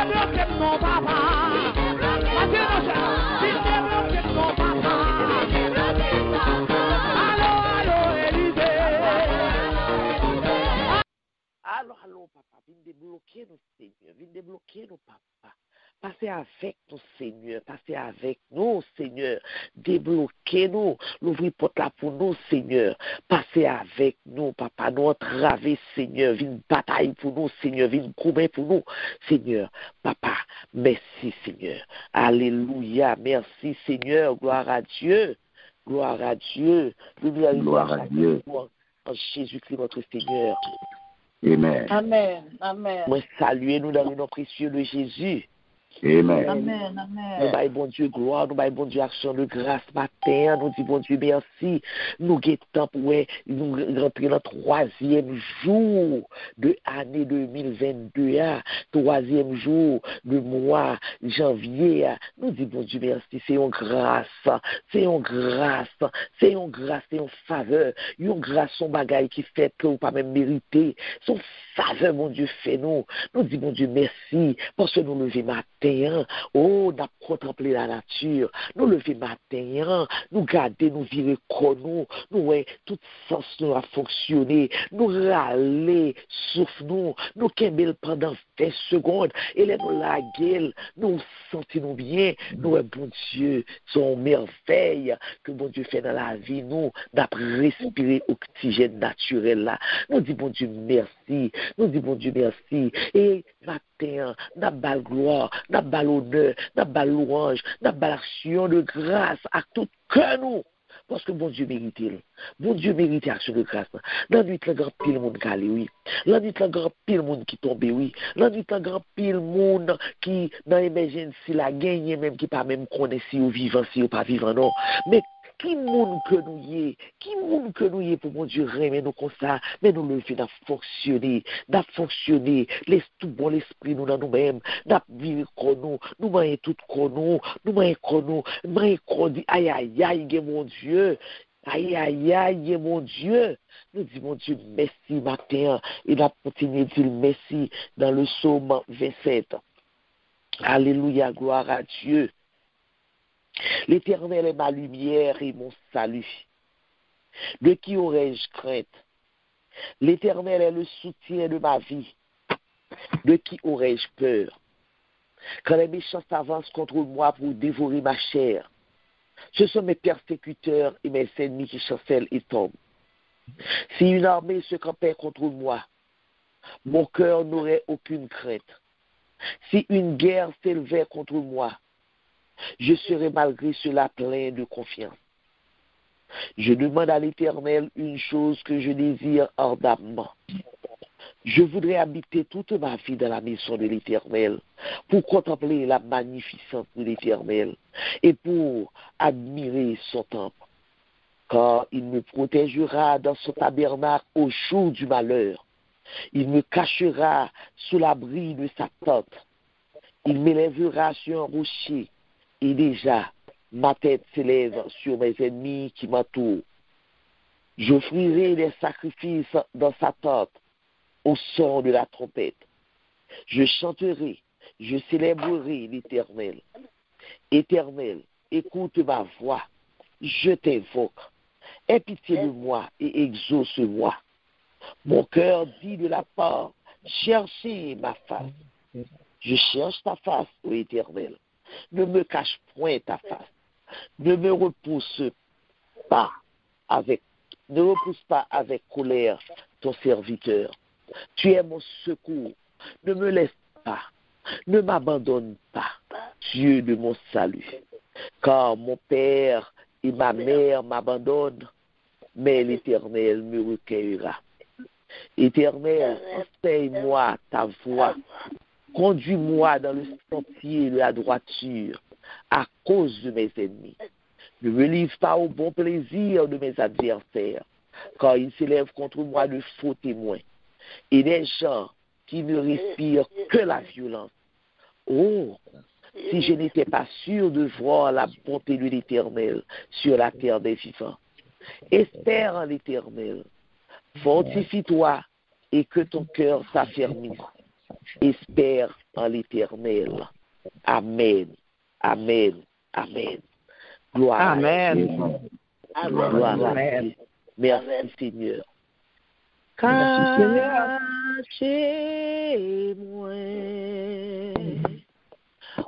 débloqué mon papa. Vite débloqué mon papa. Allô, Élisée. Allô, papa, viens débloquer nos Seigneur, viens débloquer nos papa. Passez avec nous, Seigneur, passez avec nous, Seigneur. Débloquez-nous, l'ouvrir porte là pour nous, Seigneur. Passez avec nous, papa, nous entraver, Seigneur. Viens bataille pour nous, Seigneur. Viens combattre pour nous, Seigneur. Papa, merci, Seigneur. Alléluia, merci, Seigneur. Gloire à Dieu. Gloire à Dieu. Gloire à Dieu. En Jésus-Christ, notre Seigneur. Amen. Amen. Amen. Moi, saluez-nous dans le nom précieux de Jésus. Amen. Amen. Nous baillons bon Dieu gloire, nous baillons bon Dieu action de grâce matin, nous disons bon Dieu merci. Nous guettons pour nous rentrer dans le 3e jour de l'année 2022, troisième jour du mois janvier. Nous disons bon Dieu merci, c'est une grâce, c'est une grâce, c'est une grâce, c'est une faveur, une grâce, son bagaille qui fait que vous pas même mériter, son faveur, mon Dieu, fait nous. Nous disons bon Dieu merci, parce que nous levons matin. Oh, nous contemplé la nature, nous lever matin, nous garder, nous virer comme nous, tout sens nous a fonctionné, nous râler, souffle nous kembel pendant 20 secondes, et là nous la gueule, nous sentons bien, nous bon Dieu, son merveille que bon Dieu fait dans la vie, nous, d'après respirer oxygène naturel là, nous disons bon Dieu merci, nous disons bon Dieu merci, et matin, n'a bal gloire, n'a bal honneur, n'a bal louange, n'a bal action de grâce à tout cœur nous. Parce que bon Dieu mérite. Bon Dieu mérite action de grâce. Dans la nuit, il y a grand pile monde qui allait, oui. Dans la nuit, il y a grand pile monde qui tombe, oui. Dans la nuit, il y a grand pile monde qui, dans l'émergence, la gagne, même qui pas même connaître si ou vivant, si ou pas vivant, non. Mais qui monde que nous y est, pour mon Dieu remet nous comme ça, mais nous le fait fonctionner, laisse tout bon l'esprit nous dans nous-mêmes, vivre comme nous maillons tout comme nous maillons aïe aïe aïe mon Dieu. Aïe, aïe, aïe, mon Dieu. Nous disons, mon Dieu, merci matin. Et nous continuons de dire merci dans le psaume 27. Alléluia, gloire à Dieu. L'Éternel est ma lumière et mon salut. De qui aurais-je crainte? L'Éternel est le soutien de ma vie. De qui aurais-je peur? Quand les méchants s'avancent contre moi pour dévorer ma chair, ce sont mes persécuteurs et mes ennemis qui chancellent et tombent. Si une armée se campait contre moi, mon cœur n'aurait aucune crainte. Si une guerre s'élevait contre moi, je serai malgré cela plein de confiance. Je demande à l'Éternel une chose que je désire ardemment. Je voudrais habiter toute ma vie dans la maison de l'Éternel pour contempler la magnificence de l'Éternel et pour admirer son temple. Car il me protégera dans son tabernacle au jour du malheur. Il me cachera sous l'abri de sa tente. Il m'élèvera sur un rocher. Et déjà, ma tête s'élève sur mes ennemis qui m'entourent. J'offrirai des sacrifices dans sa tente au son de la trompette. Je chanterai, je célébrerai l'Éternel. Éternel, écoute ma voix, je t'invoque. Aie pitié de moi et exauce-moi. Mon cœur dit de la part, cherchez ma face. Je cherche ta face, ô Éternel. Ne me cache point ta face. Ne me repousse pas avec colère ton serviteur. Tu es mon secours. Ne me laisse pas. Ne m'abandonne pas, Dieu de mon salut. Car mon père et ma mère m'abandonnent, mais l'Éternel me recueillera. Éternel, enseigne-moi ta voie. Conduis-moi dans le sentier de la droiture à cause de mes ennemis. Ne me livre pas au bon plaisir de mes adversaires, car ils s'élèvent contre moi de faux témoins et des gens qui ne respirent que la violence. Oh, si je n'étais pas sûr de voir la bonté de l'Éternel sur la terre des vivants. Espère en l'Éternel. Fortifie-toi et que ton cœur s'affermisse. Espère en l'Éternel. Amen. Amen. Amen. Gloire à Dieu. Amen. Gloire à Amen. Dieu. Merci Seigneur. Cachez-moi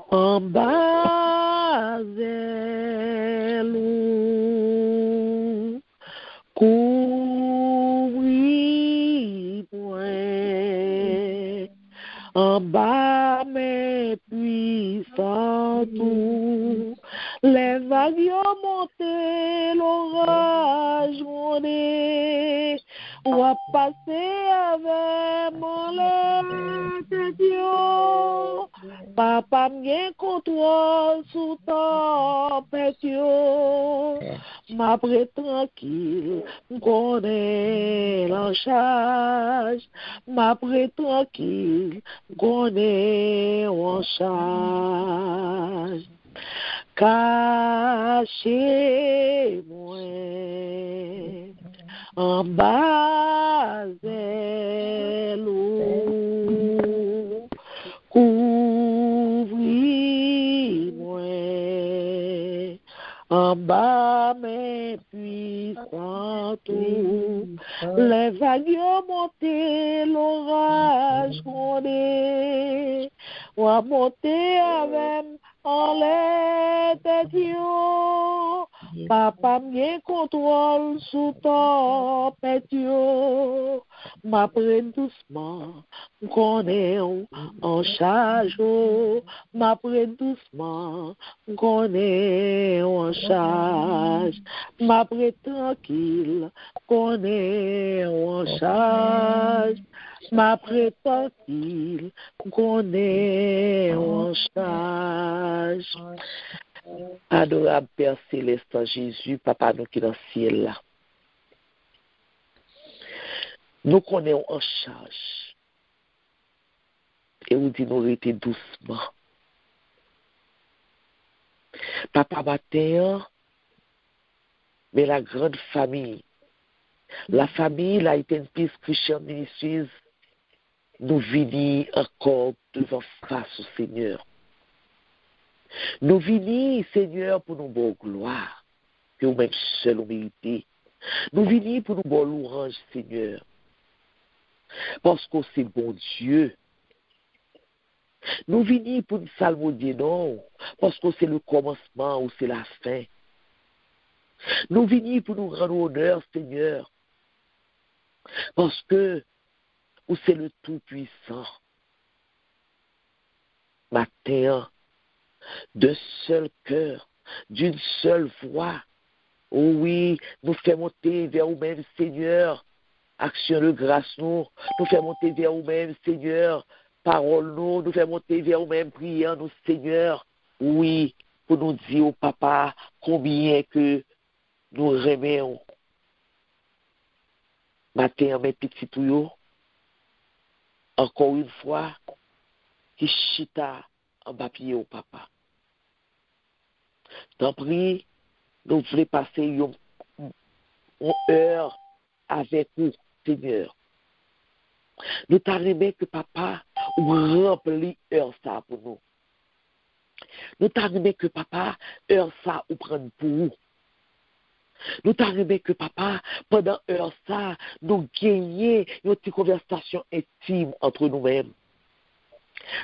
en bas d'elle, couvris-moi en bas mes puissants tours, les vagues ont monté, l'orage monté, on va passer avec mon lait de Dieu. Papa m'y contrôle sous tempête, ma prête tranquille, m'connais en charge, ma prête tranquille, m'connais en charge. Cachez-moi en bas de l'eau, couvris-moi en bas mes puissants tours, les vagues ont monté, l'orage monté, on a monté avec en l'air de Dieu. Papa m'y contrôle sous tempête, m'apprenne doucement, m'connais en charge, m'apprenne doucement, m'connais en charge, m'apprenne tranquille, m'connais en charge, m'apprenne tranquille, m'connais en charge. Adorable Père Céleste en Jésus, Papa nous qui dans le ciel là. Nous connaissons en charge. Et vous dit nous rester doucement. Papa matin, mais la grande famille, la famille, la Iten Peace Christian Ministries, nous venons encore devant face au Seigneur. Nous venons, Seigneur, pour nous bonne gloire, que vous-même seul vous méritez. Nous venons pour nous bonne louange, Seigneur, parce que c'est bon Dieu. Nous venons pour nous salmodier, non, parce que c'est le commencement ou c'est la fin. Nous venons pour nous rendre honneur, Seigneur, parce que ou c'est le Tout-Puissant. Matin, d'un seul cœur, d'une seule voix. Oh oui, nous fait monter vers vous-même, Seigneur. Action de grâce, nous fait monter vers vous-même, Seigneur. Parole, nous fait monter vers vous-même, prière, nous, Seigneur. Oui, pour nous dire au Papa combien que nous remettons. Matin, mes petits tuyaux, encore une fois, qui chita en bas pied au Papa. Tant pis, nous voulons passer une heure avec vous, Seigneur. Nous t'arrivons que Papa remplit heure ça pour nous. Nous t'arrivons que Papa heure ça ou prendre pour vous. Nous t'arrivons que Papa pendant heure ça nous gagnons une petite conversation intime entre nous-mêmes.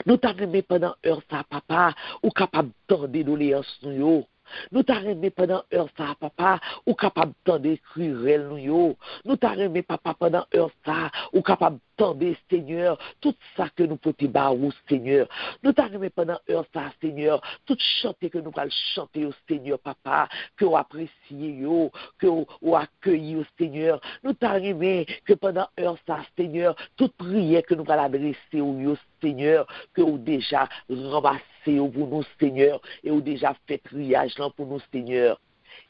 Nous t'arrivons pendant heure ça Papa ou capable d'entendre doléances nous. Nous t'arrêtons pendant heure ça, papa, ou capable d'écrire nous yo. Nous t'arrêtons papa pendant heure ça, ou capable d'entendre Seigneur, tout ça que nous pouvons barou Seigneur. Nous t'arrêtons pendant heure ça, Seigneur, tout chanter que nous allons chanter au Seigneur, papa, que vous appréciez yo, que vous accueillez au Seigneur. Nous t'arrêtons que pendant heure ça, Seigneur, toute prière que nous allons adresser au yo, Seigneur, que vous déjà ramassé pour nous, Seigneur, et vous déjà fait triage là pour nous, Seigneur.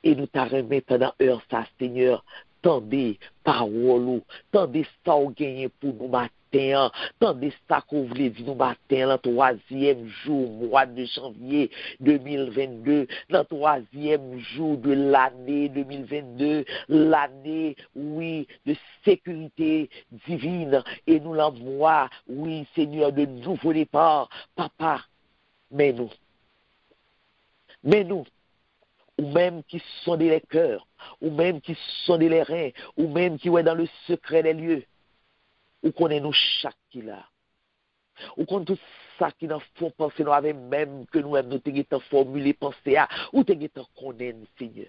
Et nous t'arrêtons pendant heure ça, Seigneur. Tendez parole, tendez ça ou gagné pour nous matin, matin, tandis qu'on voulait dire nous matin, le 3e jour, mois de janvier 2022, le 3e jour de l'année 2022, l'année, oui, de sécurité divine, et nous l'envoie, oui, Seigneur, de nouveau départ, papa, mais nous, ou même qui sondent les cœurs, ou même qui sondent les reins, ou même qui est dans le secret des lieux, ou connaît nous chaque qui là, ou connaît tout ça qui nous font penser, nous avons même que nous-mêmes nous t'ayons formulé penser à, ou t'ayons connaître, Seigneur.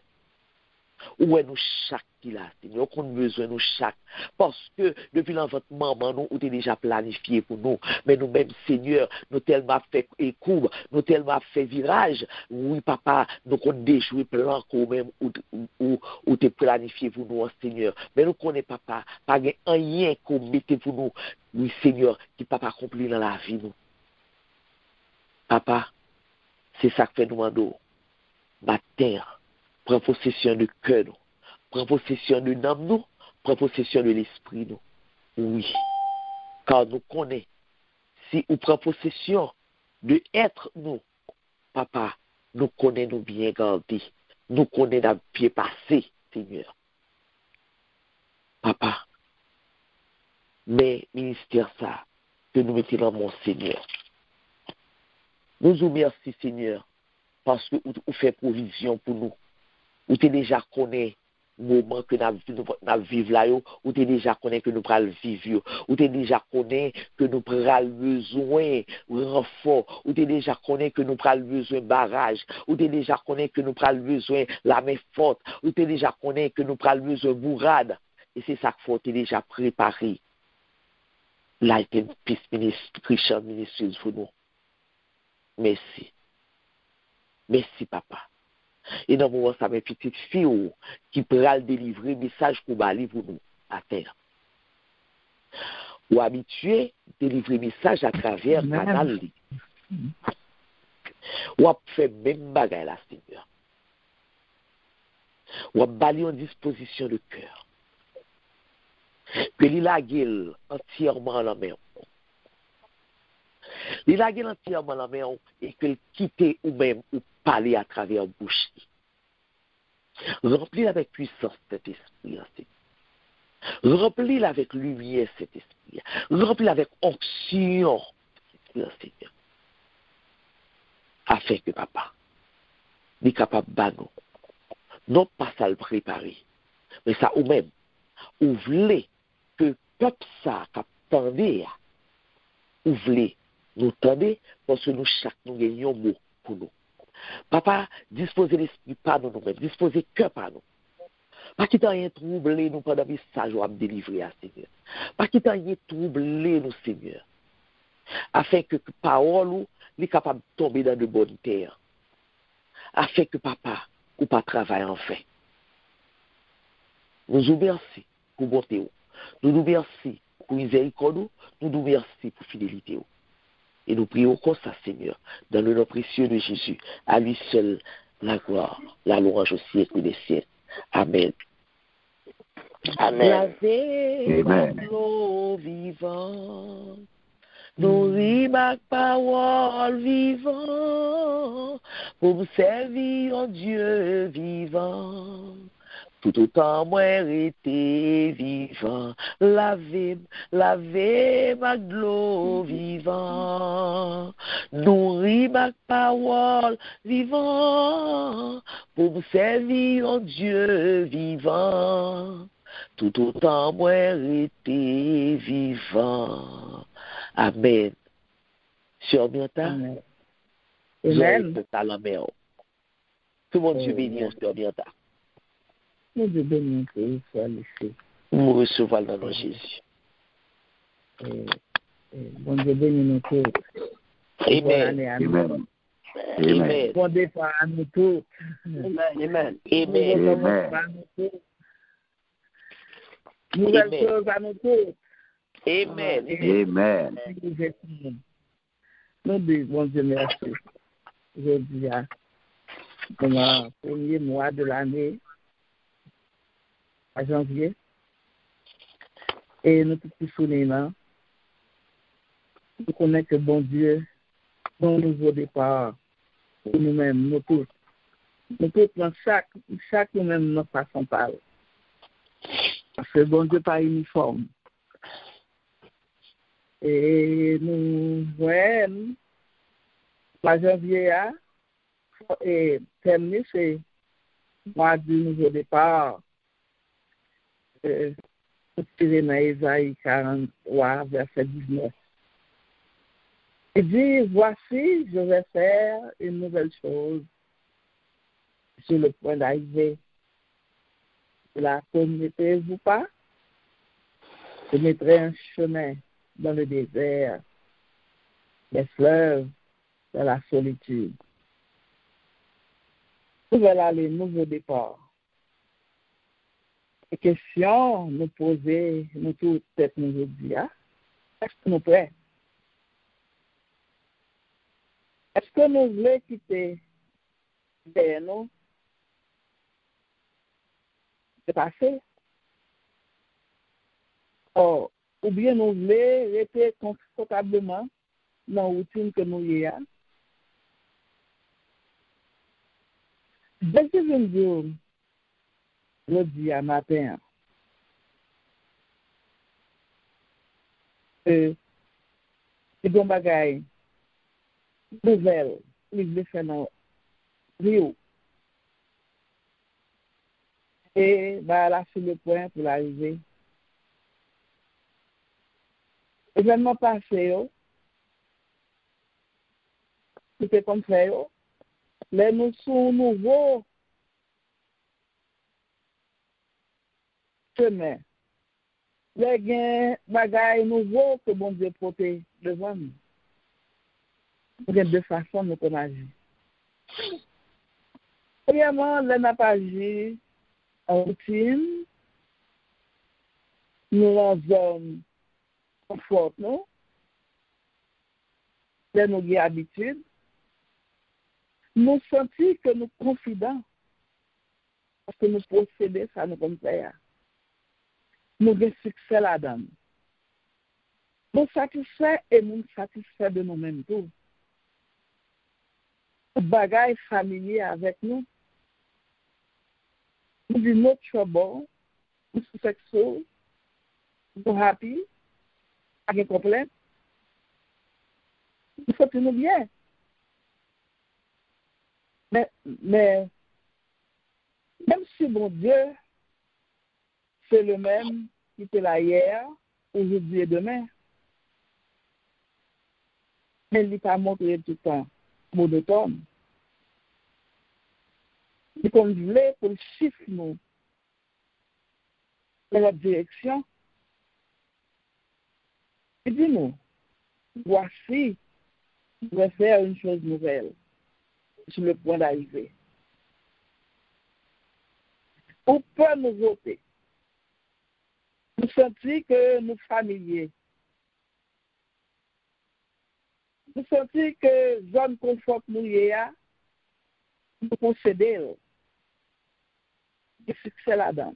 Où est nous chaque qui là, Seigneur, qu'on a besoin nous chaque. Parce que depuis l'enfantement, nous, ou t'es déjà planifié pour nous. Mais nous-mêmes, Seigneur, nous tellement fait courbe, nous tellement fait virage. Oui, papa, nous qu'on déjoué plan qu'on même, ou t'es planifié pour nous, Seigneur. Mais nous connaissons, papa, pas rien qu'on mette pour nous. Oui, Seigneur, qui papa accompli dans la vie, nous. Papa, c'est ça que fait nous mando. Ma terre. Prends possession de cœur, nous. Prends possession de l'âme, nous. Prends possession de l'esprit, nous. Oui. Car nous connaissons, si on prend possession de être nous, papa, nous connaissons nous bien gardés. Nous connaissons nos pieds passés, Seigneur. Papa, mais ministère ça, que nous mettons dans mon Seigneur. Nous vous remercions, Seigneur, parce que vous faites provision pour nous. Ou tu déjà connais le moment que nous vivons là, ou tu déjà connais que nous prenons vivre, ou tu déjà connais que nous prenons besoin de renfort, ou tu déjà connais que nous prenons besoin de barrage, ou tu déjà connais que nous prenons besoin de la main forte, ou tu déjà connais que nous prenons besoin de bourrade. Et c'est ça qu'il faut déjà préparer. Là, il y a une piste Richard ministre pour nous. Merci. Merci, papa. Et dans le moment, ça, mes petites filles qui pourraient délivrer message pour bali pour nous à terre. Ou habitué délivrer message à travers canal. Ou à faire même bagaille là, Seigneur. Ou à bali en disposition de cœur. Que l'il a entièrement à la main. Il a entièrement la main et qu'il quitte ou même ou parler à travers bouche. Remplis avec puissance cet esprit. Remplis avec lumière cet esprit. Remplis avec onction Seigneur. Afin que papa n'est capable de nous. Non pas ça le préparer, mais ça ou même. Ou voulez que peuple ça captandé ou voulez nous tendez parce que nous chaque nous gagnons mot pour nous. Papa, disposez l'esprit par nous nous-mêmes, disposez le cœur par nous. Pas qu'il t'en ait troublé nous pendant le message à me délivrer à Seigneur. Pas qu'il t'en ait troublé nous, Seigneur. Afin que parole est capable de tomber dans de bonnes terres. Afin que papa ou pas travaille en fait. Nous vous remercions pour bonté. Nous vous remercions pour miséricorde. Nous vous remercions pour fidélité. Et nous prions comme ça, Seigneur, dans le nom précieux de Jésus. À lui seul, la gloire, la louange au siècle des siècles. Amen. Amen. Amen. L'eau vivante, nourris ma parole vivant, pour me servir en Dieu vivant. Tout autant moi été vivant, laver ma gloire vivant, nourrir ma parole vivant, pour me servir en Dieu vivant. Tout autant moi été vivant. Amen. Sur Bianta, Amen. Amen. Que mon Dieu bénisse sur Bianta. Nous devons bénir Christ, soit laissé. Nous recevons dans le nom de Jésus. Bon Dieu bénit nous tous. Amen. Amen. Amen. Bon départ à nous tous. Amen. Amen. Nouvelle chose à nous tous. Amen. Amen. Nous disons, bon Dieu, merci. Je dis, le premier mois de l'année, à janvier, et nous tous souvenons, nous connaissons que bon Dieu, dans le nouveau départ, pour nous-mêmes, nous tous. Nous tous, dans chaque nous-mêmes, notre façon de parler. Parce que bon Dieu pas uniforme. Et nous voyons, la janvier, et terminé, c'est mois du nouveau départ. Tiré dans Ésaïe 43, verset 19. Il dit, voici, je vais faire une nouvelle chose sur le point d'arriver. La connaissez-vous pas? Je mettrai un chemin dans le désert, des fleuves dans la solitude. Voilà le nouveau départ. Les questions nous poser, nous toutes peut-être nous dire, est-ce que nous prêts? Est-ce que nous voulons quitter nous? C'est passé? Ou bien nous voulons rester confortablement dans la routine que nous y avons? Dès que je me dis, je dis à matin, c'est bon bagaille, nouvelle, il veut faire dans Rio. Et là, sur le point pour l'arrivée. Événement passé, c'était comme ça, les nous sont nouveaux chemin. Les gains bagailles nouveaux que bon Dieu protège devant nous. Il y a deux façons de nous agir. Premièrement, les n'a pas agi en routine, nous en zone confort, nous. Les nous avons habitude. Nous sentons que nous sommes confidents parce que nous possédons ça, nous comme ça. Nous avons succès là-dedans. Nous satisfaits et nous satisfaits de nous-mêmes tout. Bagaille familier avec nous. Nous disons notre trouble, nous sommes sexuels, nous sommes happy, avec un problème. Nous sommes bien. Mais même si mon Dieu, c'est le même qui était là hier, aujourd'hui et demain, mais il n'est pas montré tout le temps monotone. Il comme voulait pour le chiffre nous dans notre direction. Et dis-nous, voici, je vais faire une chose nouvelle sur le point d'arriver. Ou peut nous voter. Nous sentons que nous sommes familiers. Nous sentons que zone confort nous y a, nous possédons. Et c'est là-dedans.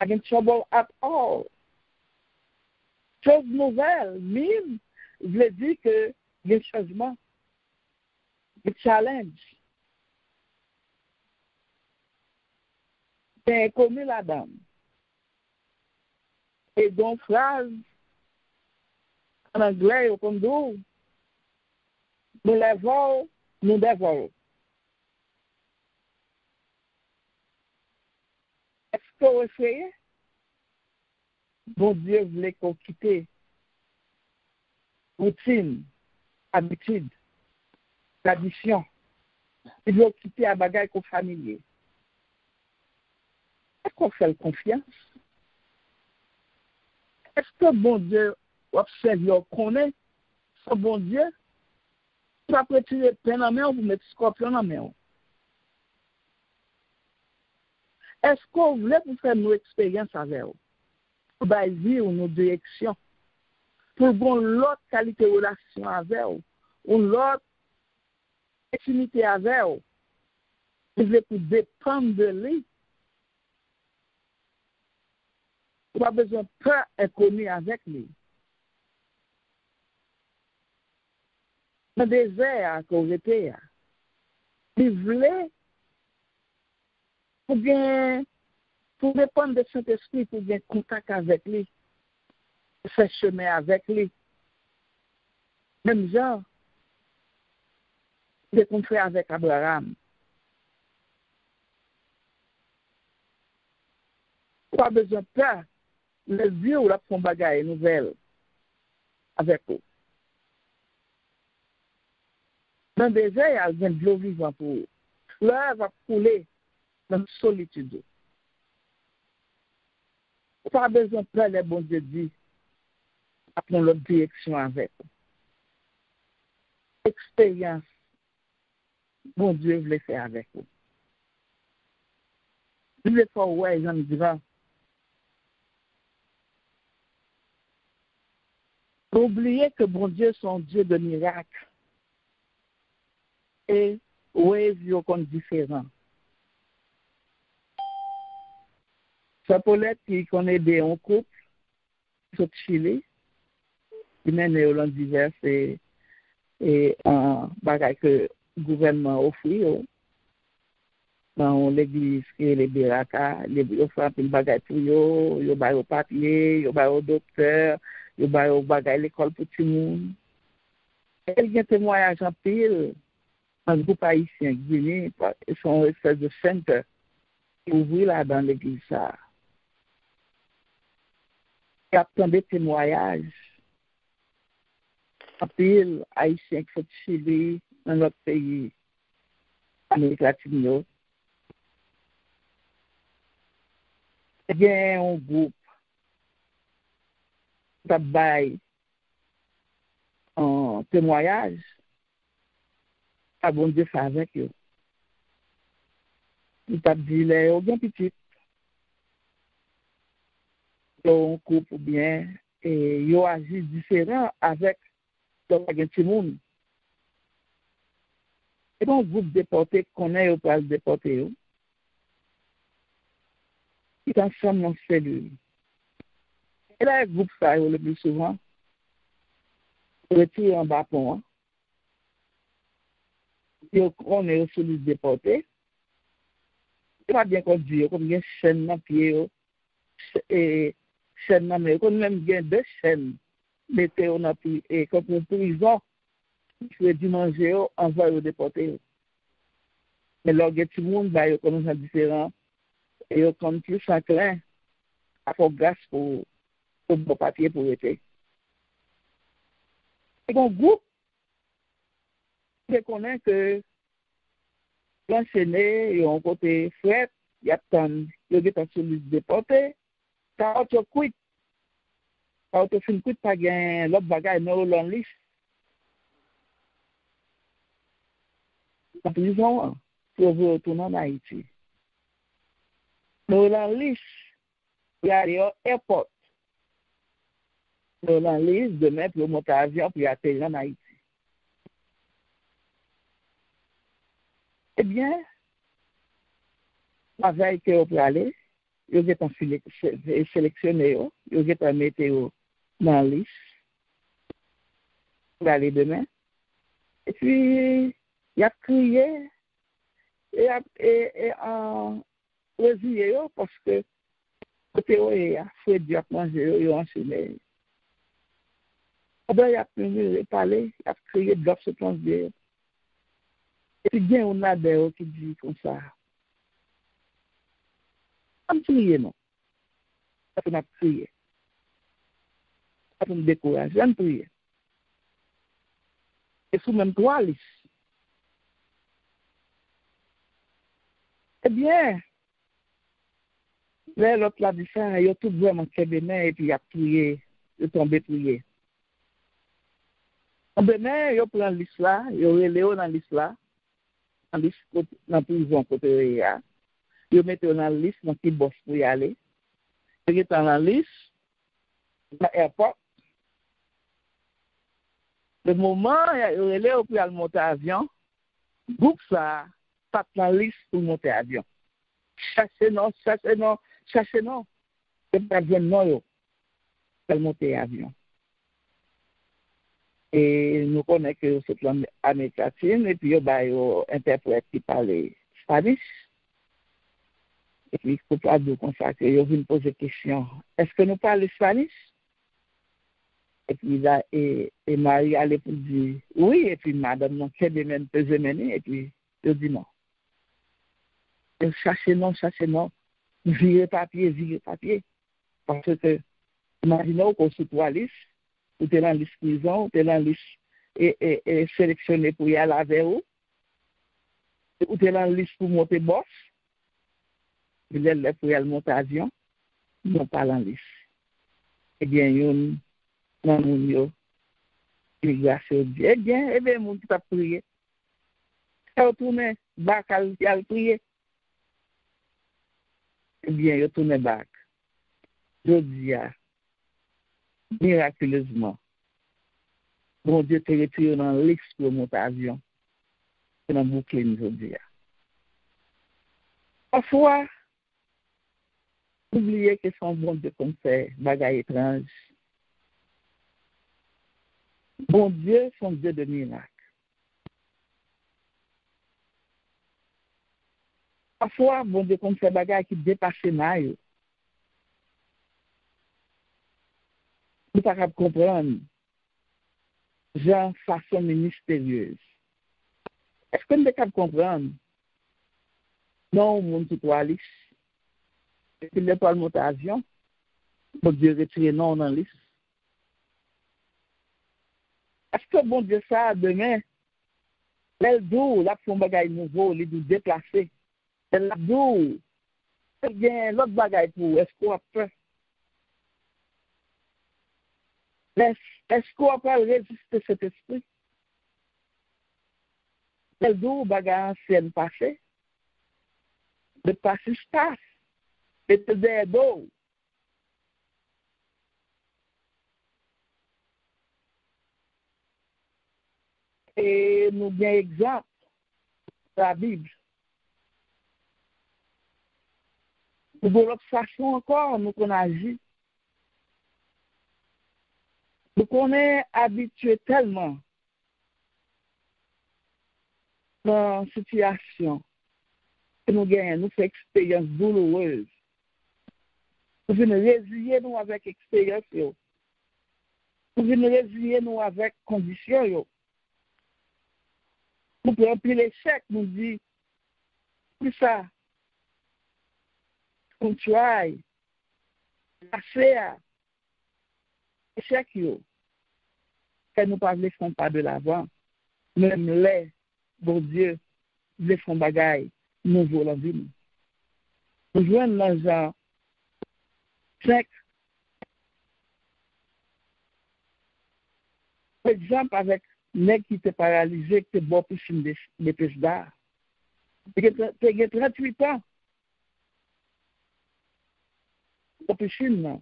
I can trouble at all. Chose nouvelle, même, je veux dire que il y a un changement, un challenge. C'est inconnu là-dedans. Et donc, phrase, en anglais, au Congo, nous lèvons, nous dévorons. Est-ce que vous essayez? Bon Dieu voulait qu'on quitte routine, habitude, tradition. Il veut quitter un bagage qu'on familier. Est-ce qu'on fait confiance? Est-ce que bon Dieu observe, on connaît ce bon Dieu? Tu vas tirer peine en main ou vous mettez scorpion en main? Est-ce qu'on voulait pour faire nos expériences avec vous? Pour vivre nos directions? Pour avoir l'autre qualité de relation avec vous? Ou l'autre intimité avec vous? Vous voulez pour dépendre de lui? Vous n'avez pas besoin de peur inconnue avec lui. dans le désert qu'on était. Il voulait pour dépendre de Saint-Esprit, pour bien contact avec lui, faire chemin avec lui. Même genre, c'est qu'on fait avec Abraham. Pas besoin de peur. Le Dieu ou la font bagaille nouvelle avec eux. Dans le désert, il y a de l'eau vivante pour eux. L'eau va couler dans la solitude. Pas besoin de peur, les bons Dieu dit, à prendre l'autre direction avec eux. Expérience, bon Dieu voulait faire avec eux. Il voulait faire, ouais, j'en dirais. N'oubliez que bon Dieu est un Dieu de miracles. Et oui, ils sont différents. Ça peut être qu'on ait des en couple, sur Chili, qui mènent aux langues diverses et en bagaille que le gouvernement offre. Dans l'église, les Beraka, ils font un bagaille pour eux, ils ont au papier, ils ont au docteur, ils ont bagaille l'école pour tout le monde. Il y a un témoignage en pile. Un groupe haïtien Guinée, ils sont une espèce de centre qui ouvre là dans l'église. Il y a plein de témoignages. En pile, haïtiens qui sont Chili, dans notre pays, Amérique latine. Il y a un groupe qui travaille en témoignage. Ah bon Dieu fait avec eux. Il t'a dit, les gens bien petits, ils ont un couple bien, et ils ont agi différent avec le petit monde. Et bon, groupe déporté, qu'on est, pas le déporté, ils sont ensemble dans la cellule. Et là, le groupe, ça, le plus souvent, retire en bas pont. On est sur le déporté. Il va bien conduire, comme il y a une chaîne dans le pied, et chaîne dans le pied, même il y a deux chaînes, mettez dans le pied, et comme une prison, il faut du manger, on va le déporter. Mais là, il y a tout le monde, il y a comme ça différent, et il y a comme plus enclin à faire grâce pour le papier pour être. Et mon groupe, je connais que l'enchaîné, il y a un côté fret, il y a tant, il y a tant sur le déporté, quand on te quitte, quand on te fait une quitte, pas gain, l'autre bagaille, non, l'on lisse. La prison, pour vous retourner en Haïti. Nous, l'on lisse, il y a les airports. Nous, l'on lisse, demain, pour monter à l'avion, pour y atterrir en Haïti. Eh bien, la veille que vous pouvez aller, vous êtes sélectionné, vous êtes météo dans la liste pour aller demain. Et puis, il a crié et en résilié parce que côté où il a fait du manger, il a enchaîné. Il a pu parler, il a crié de l'offre transfert. Et puis, il y a un adhérent qui dit comme ça. On crier, non. On a crié. On me décourage. On prier. Et sous même trois listes. Eh bien, là, l'autre l'a dit ça, il a tout vraiment bénin et puis il a prié, il est tombé prier. En bénin, il prend liste là, il relève dans la liste là, dans la liste dans la prison côté il y a. Il met dans la liste dans qui bosse pour y aller. Il est dans la liste, dans l'aéroport. Le moment, il relève pour aller monter à l'avion, groupe ça, pas la liste pour monter à l'avion. Cherchez non. C'est pas bien non, pour monter à l'avion. Et nous connaissons que c'est l'Amérique latine, et puis il y a un interprète qui parle Spanish. Et puis, il faut pas de consacrer. Il vient poser la question, est-ce que nous parlons Spanish? Et puis là, et Marie allait pour dire oui, et puis madame, non, qu'elle demande peut mener, et puis je dis non. Et cherchez non, virez papier. Parce que, imaginez qu'on se soit liste, ou t'es dans la liste prison, ou t'es dans la liste et sélectionné pour y aller avec vous, ou t'es dans la liste pour monter boss, il est pour y aller monter avion, non pas dans la liste. Eh bien, il y a un immigration dit, eh bien, mon qui t'a prié. Ça retourne back à prier. Eh bien, il retourne back. Je dis, miraculeusement, bon Dieu te retire dans l'exploitation et dans le bouclier, je dis. Parfois, oubliez que son bon Dieu comme fait bagaille étrange. Bon Dieu, son Dieu de miracles. Parfois, bon Dieu comme fait bagaille qui dépasse maille. Nous ne pouvons pas comprendre. Genre, façon mystérieuse. Est-ce que nous pouvons comprendre? Non, mon tutoilis. Et puis, le parlementation, bon Dieu retire non dans la liste. Est-ce que bon Dieu, ça, demain, l'eldo, la font bagaille nouveau, les doux déplacer. L'eldo, il y a l'autre bagaille pour, est-ce qu'on a peur? Est-ce qu'on peut résister cet esprit? L'eldo, bagaille ancienne passée, le passé se passe, et te dédo. Et nous avons un exemple de la Bible. Nous avons l'autre façon encore, nous qu'on agit. Nous qu'on est habitués tellement dans une situation que nous gagnons, nous faisons expérience douloureuse. Nous venons résilier nous avec expérience. Nous venons résilier nous avec conditions. Nous prenons plus l'échec, nous disons, plus ça, qu'on try, passer à échec, que nous ne font pas de l'avant, même les, bon Dieu, les font bagaille, nouveau la vie. Nous jouons dans Jean 5, par exemple, avec nèg qui était paralysé, qui était bon piscine de pêche d'art. Il a 38 ans. Bon piscine, non.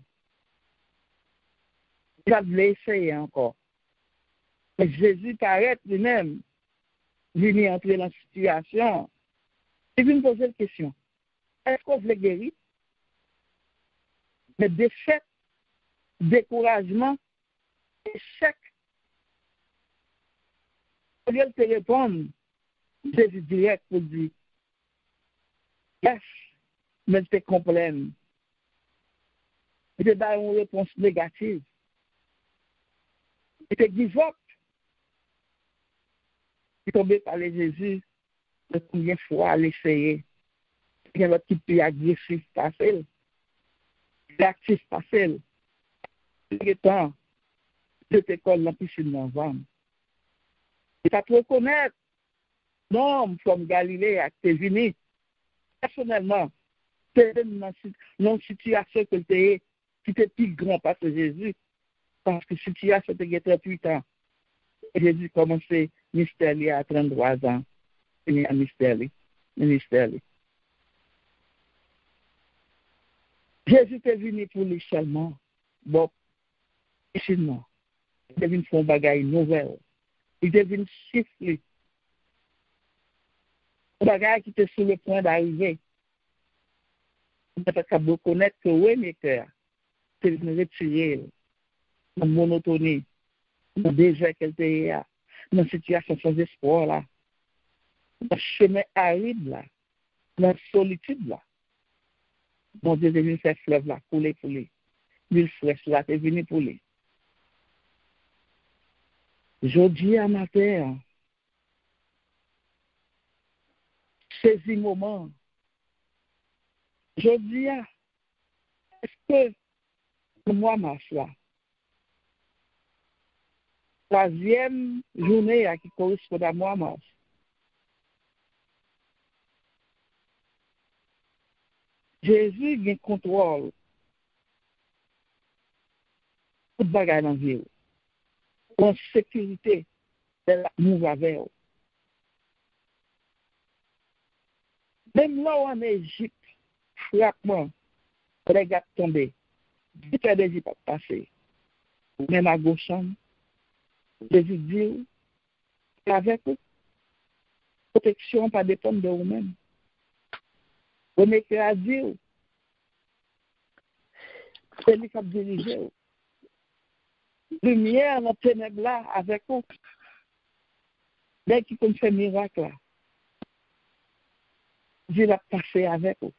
Il a voulu essayer encore. Mais Jésus paraît lui-même, il est entré dans la situation. Il vient me poser la question. Est-ce qu'on veut guérir? Mais défaite, découragement, échec. Au lieu de te répondre, Jésus direct pour dire, yes, mais te comprenne. Il te donne une réponse négative. Il te give up. Il tombe par les Jésus, de combien de fois l'essayer. Il y a l'autre qui est agressif, pas fait. Réactif, pas fait. Il est temps de t'école dans la piscine d'envant. Et tu as te reconnaître, non, comme Galilée, t'es venu. Personnellement, t'es dans une situation que t'es qui était plus grand parce que Jésus, parce que situation te 38 ans. Et Jésus commençait mystère à 33 ans. Il y a mystère. Jésus est venu pour lui seulement. Bon, sinon, il est venu faire un bagage nouvel. Il est venu siffler. Un bagage qui était sur le point d'arriver. Il n'est pas capable de reconnaître que oui, mes cœurs, c'est venu retirer la monotonie, dans le désert qu'elle était, dans la situation sans espoir, là, dans le chemin aride, là, dans la solitude, là. Mon Dieu, est venu faire fleuve, là, couler. L'huile fraîche, là, est venu couler. Je dis à ma terre, saisis moment. Je dis, est-ce que moi, marche là? Troisième journée qui correspond à moi, marche. Jésus a contrôle tout bagage dans la vie. En sécurité, de nous avec. Même là en Égypte, frappement, les gars tombés. Vite d'Égypte a passé. Même à gauche, Jésus dit, avec vous, protection pas dépendre de vous-même. Vous mettez à dire, c'est lui qui a dirigé. Lumière dans le ténèbre là avec vous. Dès qu'il peut faire miracle là, Dieu l'a passé avec vous.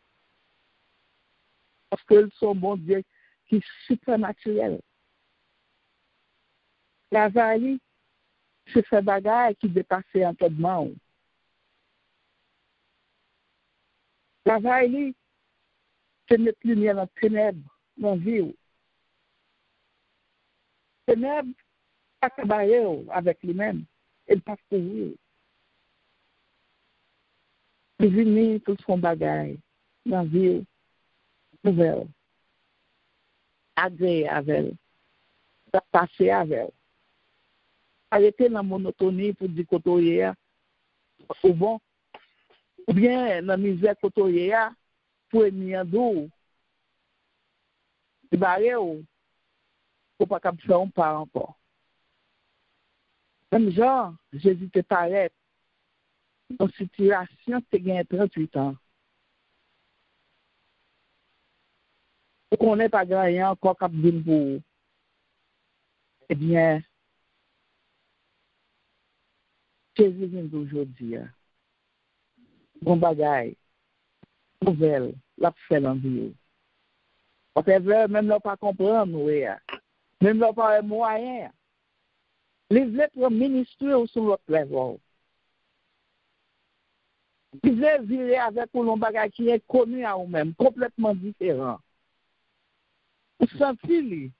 Parce qu'ils sont bon Dieu qui est supernaturel. La vallée, c'est ce bagage qui dépasse entendement. La vallée, c'est notre lumière dans la ténèbre, dans la vie. Ténèbre, pas travailler avec lui-même, et pas courir. Il vient tout son bagage dans la vie nouvelle, agréer avec elle, passer avec elle. Arrêter dans la monotonie pour dire côtoyer, ou bon, ou bien dans la misère côtoyer, pour être en dos, et barrer, pour pas qu'elle fasse un pas encore. Même genre, Jésus te paraît dans une situation qui a 38 ans. On n'est pas grand encore cap d'une pour. Eh bien, Jésus vient d'aujourd'hui. Bon bagaille, nouvelle, la fait l'envie. Même là, pas comprendre, même là, pas un moyen. Les lettres ministres sont l'autre level. Ils veulent virer avec un bagage qui est connu à eux-mêmes, complètement différent. Vous sentez,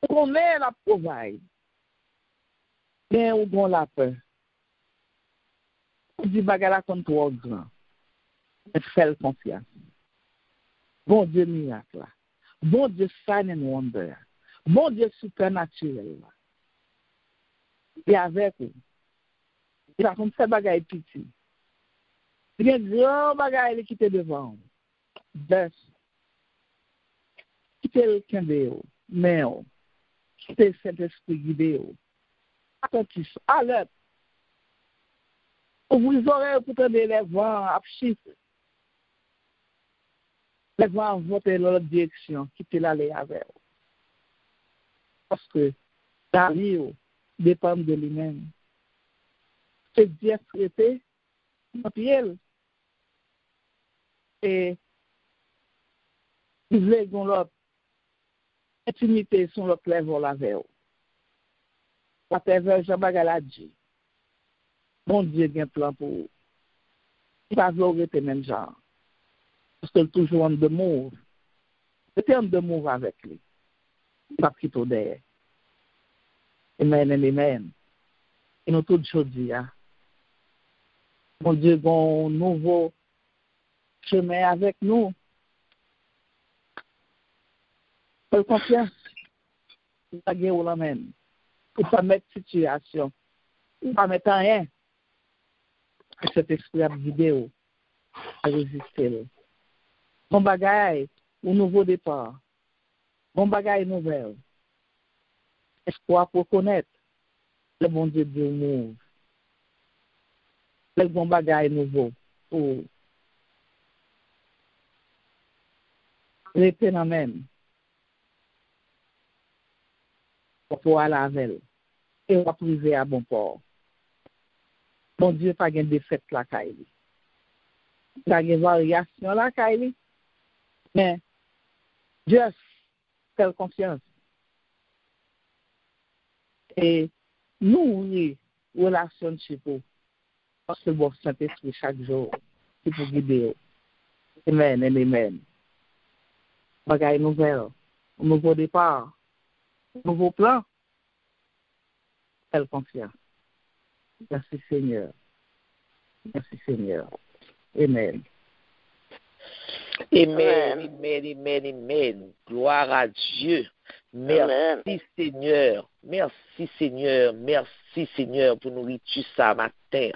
on est la provide. Mais on a la peur. On dit bagala contre trop grand. Mais fais confiance. Bon Dieu miracle là. Bon Dieu sign and wonder. Bon Dieu supernaturel là. Et avec vous. Il a comme ça bagaille petit. Il y a un grand bagaille qui était devant. Best. Qui était le candé. Mais qui était le Saint-Esprit guidé. Attentif. Alerte. Vous aurez peut-être les vents à chiffre. Les vents vont dans l'autre direction, quitter l'aller avec vous. Parce que la vie dépend de lui-même. C'est Dieu traité dans pied. Et il veut qu'on l'autre intimité sur le level avec vous. Whatever Jean-Bagal a dit. Bon Dieu a un plan pour vous. Il va vous arrêter même genre. Parce qu'il est toujours en de move. C'était en de move avec lui. Il va quitter derrière. Amen et amen. Et nous tous aujourd'hui, mon Dieu, bon nouveau chemin avec nous. Fais confiance. Il va gagner la même. Pour ne pas mettre situation. Il ne va pas mettre rien. Et cet esprit à vidéo à résister. Bon bagaille, un nouveau départ. Bon bagaille nouvelle. Espoir pour connaître le bon Dieu de nous. Le bon bagaille nouveau pour les phénomènes. pour aller avec et on va priver à bon port. Bon Dieu, pas de défaite la Kaili. Pas de variation la Kaili. Mais juste faire confiance. Et nous, oui, relationship, parce que bon Saint-Esprit chaque jour, c'est pour guider. Amen et amen. Bagaille nouvelle, un nouveau départ, un nouveau plan. Faire confiance. Merci Seigneur. Merci Seigneur. Amen. Amen, amen, amen, amen. Gloire à Dieu. Merci Seigneur. Merci Seigneur. Merci Seigneur pour nourriture ça matin.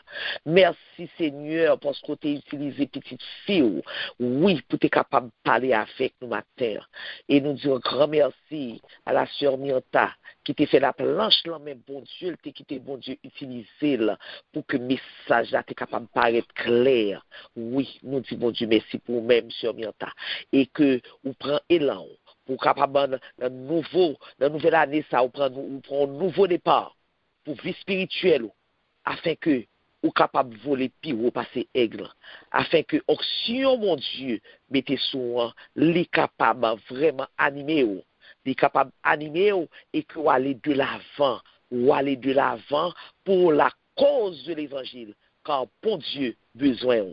Merci Seigneur parce que tu as utilisé petite fille. Oui, pour être capable de parler avec nous matin. Et nous disons grand merci à la sœur Myrta qui t'a fait la planche là, mais bon Dieu, qui t'a bon Dieu utilisé là pour que le message là t'es capable de paraître clair. Oui, nous disons bon Dieu merci pour même sœur Myrta et que vous prenez élan pour capable dans nouvelle année ça ou prendre un nouveau départ pour vie spirituelle afin que ou capable de voler pire ou passer aigle afin que action mon Dieu mettez sous les capable vraiment animer ou les capable animer et que ou aller de l'avant pour la cause de l'évangile car bon Dieu besoin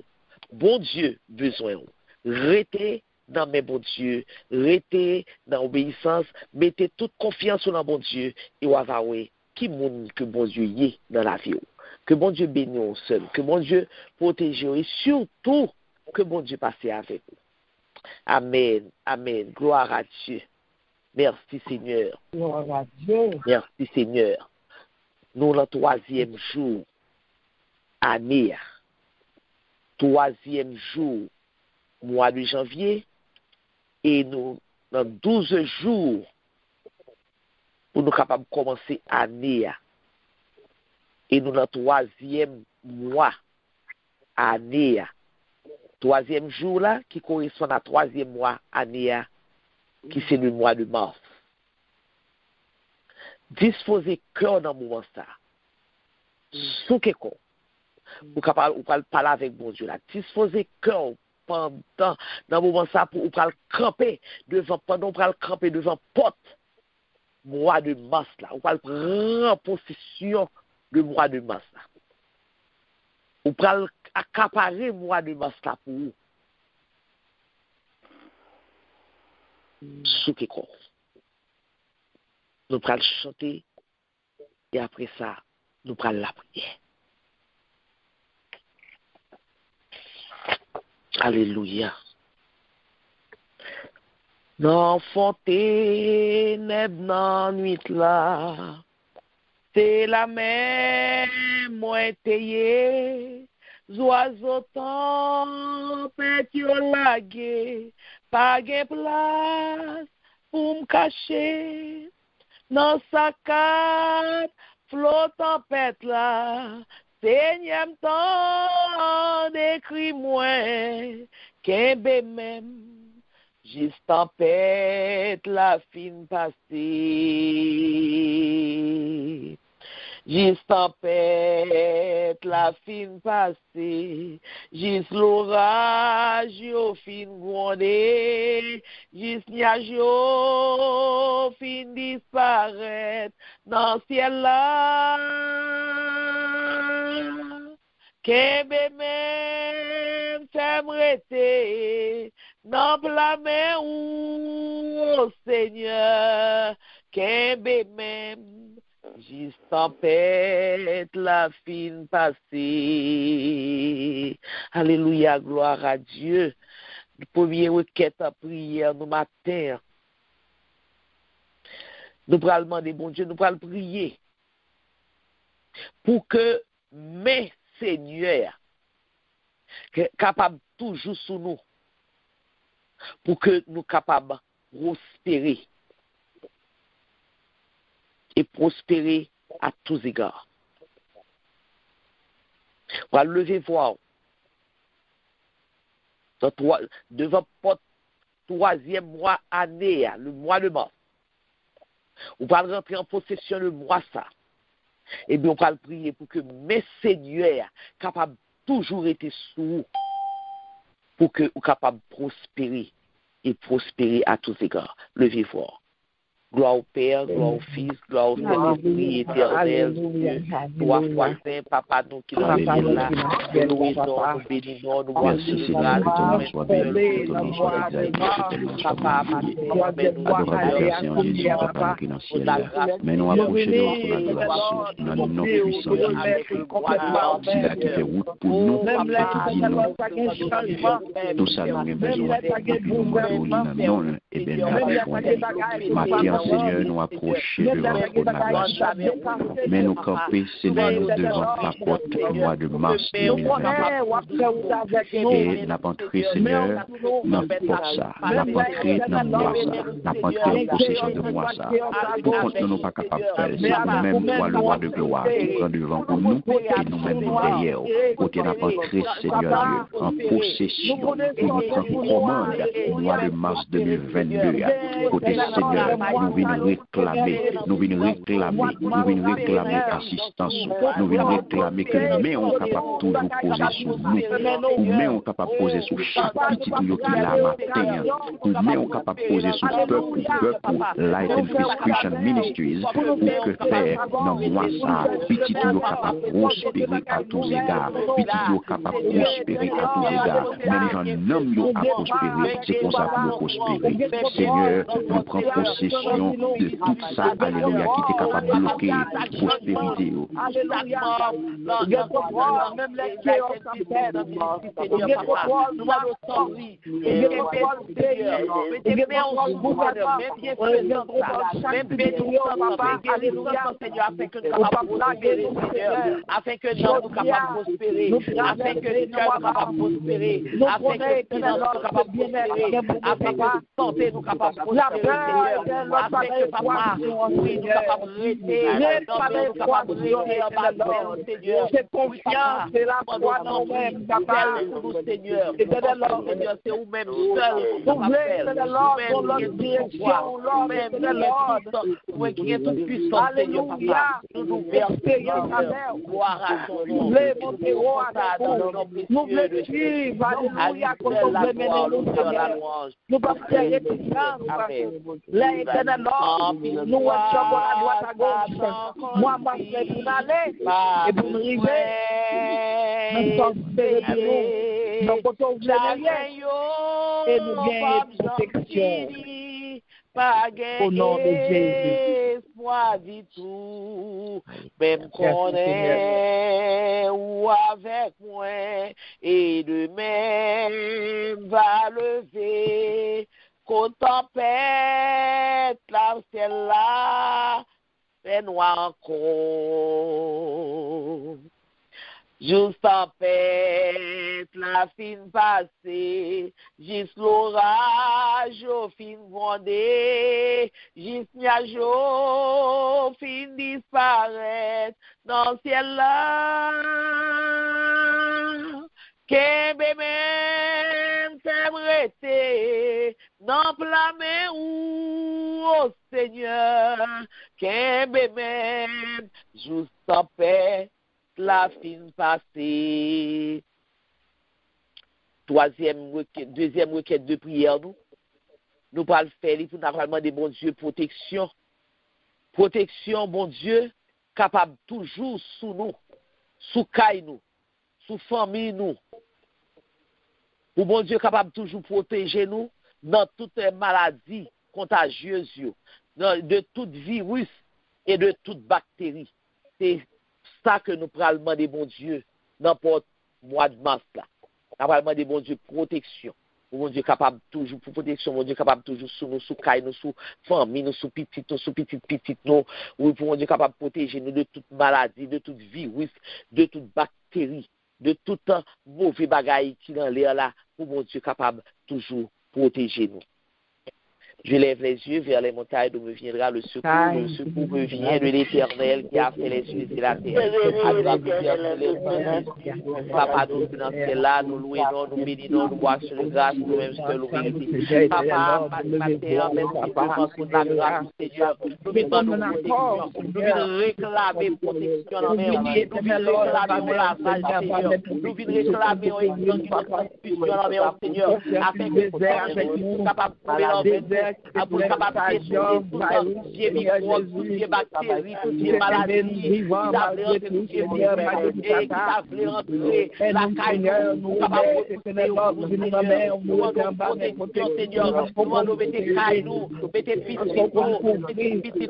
restez dans mes bon Dieu, restez dans l'obéissance, mettez toute confiance dans bon Dieu et ou avouez qui monde que bon Dieu y est dans la vie. Que bon Dieu bénisse seul, que bon Dieu protège et surtout que bon Dieu passe avec vous. Amen, amen, gloire à Dieu. Merci Seigneur. Gloire à Dieu. Merci Seigneur. Nous le troisième jour, année, troisième jour, mois de janvier, et nous, dans 12 jours, pour nous capables de commencer l'année. Et nous, dans le troisième mois, année. Troisième jour là, qui correspond à troisième mois, année, qui c'est le mois de mars. Disposez cœur dans le moment ça. Sous quelque vous pouvez parler avec bon Dieu là. Disposez cœur pendant dans le moment ça pour camper devant porte mois de mars là. Vous pouvez prendre possession de mois de mars là. Vous pouvez accaparer mois de mars là pour vous. Sous quelque nous allons chanter et après ça nous allons la prière. Alléluia. Nan fontaine nan nuit là, c'est la mer moins teye, oiseaux tempête yo lage, pas gen place pour me cacher, nan saccade flot tempête là, Seigneur m'tend d'écrit moins, qu'embe même, juste tempête la fin passée. Juste tempête la fin passée, juste l'orage yo fin grondé, juste nuage yo fin disparaître dans ciel là. Kembe même femme rete dans la main ou Seigneur, Kembe même juste tempête la fin passée. Alléluia, gloire à Dieu. Le premier requête à prière nous matin. Nous allons demander, bon Dieu, nous allons prier pour que mes seigneurs capables toujours sous nous, pour que nous capables de prospérer et prospérer à tous égards. On va lever voir devant votre troisième mois année, le mois de mars. On va rentrer en possession de moi ça. Et bien, on va prier pour que mes seigneurs capables toujours être sous pour que vous capables de prospérer et prospérer à tous égards. Levez fort. Gloire au Père, gloire au Fils, gloire au Saint-Esprit éternel, Dieu, toi, fois saint, Papa, nous qui sommes là, nous louons, nous bénissons, nous voici, Seigneur, Papa, adoration Jésus, Papa qui est dans le ciel, mais nous approchons de la source, dans le nom puissant de Jésus, c'est là qui fait route pour nous, et qui dit non, tout ça nous avons besoin, depuis nous m'avons non, et bien nous avons Seigneur, nous approcher devant la grâce. Mais nous camper, Seigneur, devant la porte mois de mars 2022. Et n'a pas entré, Seigneur, dans porte ça. N'a pas entré dans moi ça. N'a pas entré en possession de moi ça. Pour compte nous pas capable de faire. C'est nous-mêmes, toi, le roi de gloire, qui prend devant pour nous et nous-mêmes derrière. Côté n'a pas entré, Seigneur Dieu, en possession. Pour nous prendre commande, mois de mars 2022. Côté Seigneur, nous venons réclamer assistance, nous venons réclamer que mais on est capable toujours poser sur nous, ou mais on est capable de poser sur chaque petit tuyau qui l'a matin, ou mais on est capable de poser sur peuple, Light and Peace Christian Ministries, pour que faire dans moi ça, petit tuyau capable de prospérer à tous égards, petit tuyau capable de prospérer à tous égards, mais les gens n'ont pas à prospérer, c'est pour ça que nous prospérer. Seigneur, nous prenons possession de tout ça, alléluia, qui est capable de bloquer la prospérité. Alléluia. Même les pieds au afin que nous soyons capables de prospérer, afin que nous soyons capables de prospérer, afin que nous soyons capables de prospérer, afin que nous santé nous capables de prospérer, afin que papa, oui, nous capables de rester, nous capables de rester en bas de Seigneur. C'est confiance, c'est la foi dans nous-mêmes, capable pour nous, Seigneur. Seigneur, c'est vous-même seul pour faire. Vous-même qui est toute foi, vous-même qui est toute puissance, Seigneur, papa. Nous nous versons gloire à ton nom. Nous voulons suivre, alléluia, comme on veut mener nous, Seigneur. Nous pouvons faire réticence, l'éternel Lord, nous sommes à droite à gauche. Moi, je vais pour aller et pour me river. Nous sommes bénis. Nous pouvons venir et nous gagnons protection. Au nom de Jésus. Moi, dis tout, même qu'on est ou avec moi, et de même va lever, qu'on tempête la ciel-là, fait noir encore. Juste tempête, la fin passée, juste l'orage au fin grondé, juste nuage au fin disparaître dans le ciel-là. Qu'est-ce même t'aimerais dans la main ou au Seigneur, qu'est-ce même juste tempête, la fin passée. Deuxième requête de prière, nous parlons faire pour normalement des bon Dieu protection. Protection, bon Dieu, capable toujours sous nous, sous caille nous, sous famille nous. Pour bon Dieu capable toujours protéger nous dans toute maladie contagieuse, de tout virus et de toute bactérie. C'est ça que nous prenons demander bon Dieu dans le mois de mars là. Nous prenons demander bon Dieu protection. Bon Dieu capable toujours pour protection, bon Dieu capable toujours sous nous, sous caille nous, sous famille nous, sous petite nous. Oui, pour bon Dieu capable de protéger nous de toute maladie, de tout virus, de toute bactérie, de tout mauvais bagaille qui dans l'air là. Pour bon Dieu capable toujours protéger nous. Je lève les yeux vers les montagnes d'où me viendra le secours. Le secours me vient de l'Éternel qui a fait les cieux et la terre. Papa, nous dans ce ciel-là, nous louons, nous bénissons, nous boissons sur grâce, nous-mêmes sur nos vérités. Papa, matin, merci pour la grâce du Seigneur. Nous venons réclamer protection dans nous. Nous venons réclamer la sagesse, nous venons réclamer une constitution dans nous, Seigneur, afin que nous soyons capables de trouver l'envers, pour capable de Dieu microbe, Dieu bactéries, Dieu maladies, qui savent rentrer la caille, nous capables de protection, Seigneur, nous mettez caille, nous mettez petit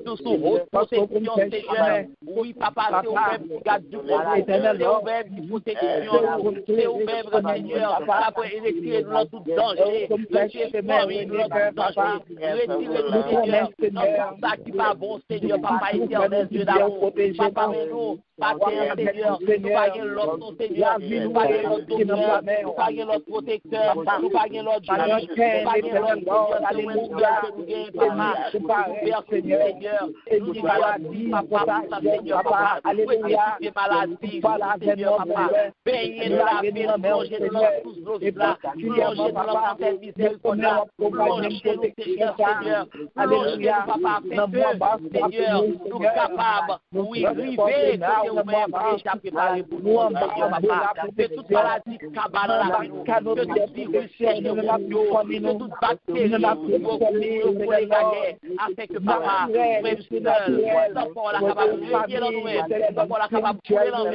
tout sous haute protection, Seigneur. Oui, papa, c'est vous-même qui garde du monde, c'est vous-même qui protection, c'est vous-même, Seigneur, après retirez-nous dans tout danger, retirez-nous dans tout danger, retirez-nous, Seigneur, dans ça qui va bon, Seigneur, papa éternel, Dieu d'amour, papa, nous, Papa, Seigneur, nous paguons l'autre, Seigneur, nous paguons l'autre docteur, nous paguons l'autre protecteur, nous paguons l'autre juge, nous paguons l'autre, alléluia, papa, Seigneur, nous disons maladie, papa, Seigneur, papa, alléluia, maladie, Seigneur, papa, payez de la vie, plongez de l'autre tous nos là, plongez de l'autre en miséricorde, plongez nous, Seigneur, alléluia, papa, Seigneur, nous capables, oui, river, vous-même déjà préparé pour nous, Seigneur, papa, de toute maladie cabale la vie, de toute virus, Seigneur, de toute bactérie, pour les guerres, afin que papa, même seul, sans la capable de régner dans nous-mêmes, sans la capable de couler dans nous,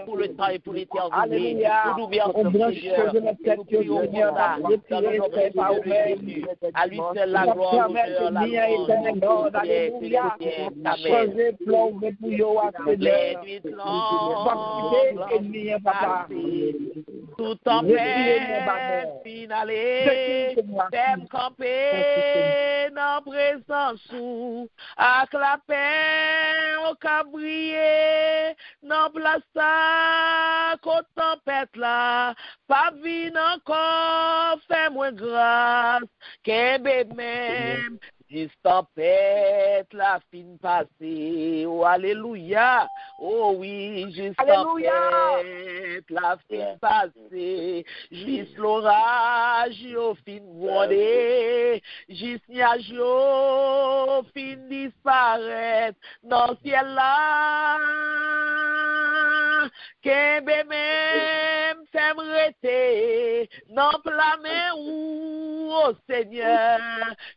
pour le temps et pour l'éternité, pour nous bien, Seigneur, et nous prions pour ça, dans le nom de Jésus, à lui seul la gloire, l'honneur, la louange, tout en paix, finalé, t'aimes camper dans présence sous, avec la paix au cabrier, dans place ça, qu'au tempête là, pas vine encore, fais-moi grâce, qu'un bébé même, juste tempête, la fin passée, oh alléluia, oh oui, juste tempête, la fin passée, juste l'orage, au fin grondé, juste nuage, au fin disparaître, dans le ciel là, qu'un bébé même fait m'arrêter, non plamé ou oh Seigneur,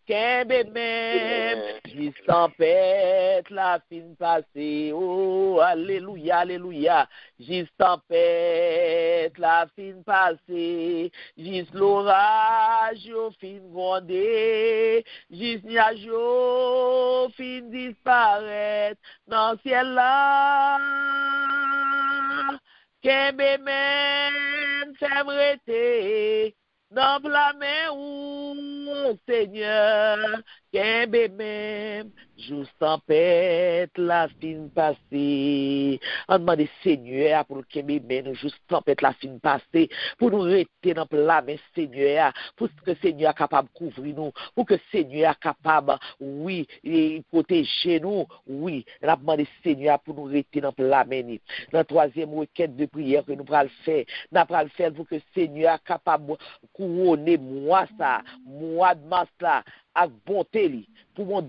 qu'un bébé même, juste tempête, la fin passée, oh alléluia, alléluia, juste tempête, la fin passée, juste l'orage, au fin grondé, juste nuage, au fin disparaître, dans le ciel là, qu'un bébé même fait m'arrêter, dans la main ou Seigneur, qu'un bébé même, juste tempête, la fin passée. On demande Seigneur pour que bébé nous juste tempête, la fin passée, pour nous rester dans la main Seigneur, pour que Seigneur est capable de couvrir nous, pour que Seigneur est capable, oui, et protéger nous, oui. On demande Seigneur pour nous rester dans la main. Dans la troisième requête de prière que nous allons le faire, nous allons le faire pour que Seigneur est capable de couronner moi de mars là, avec bonté, pour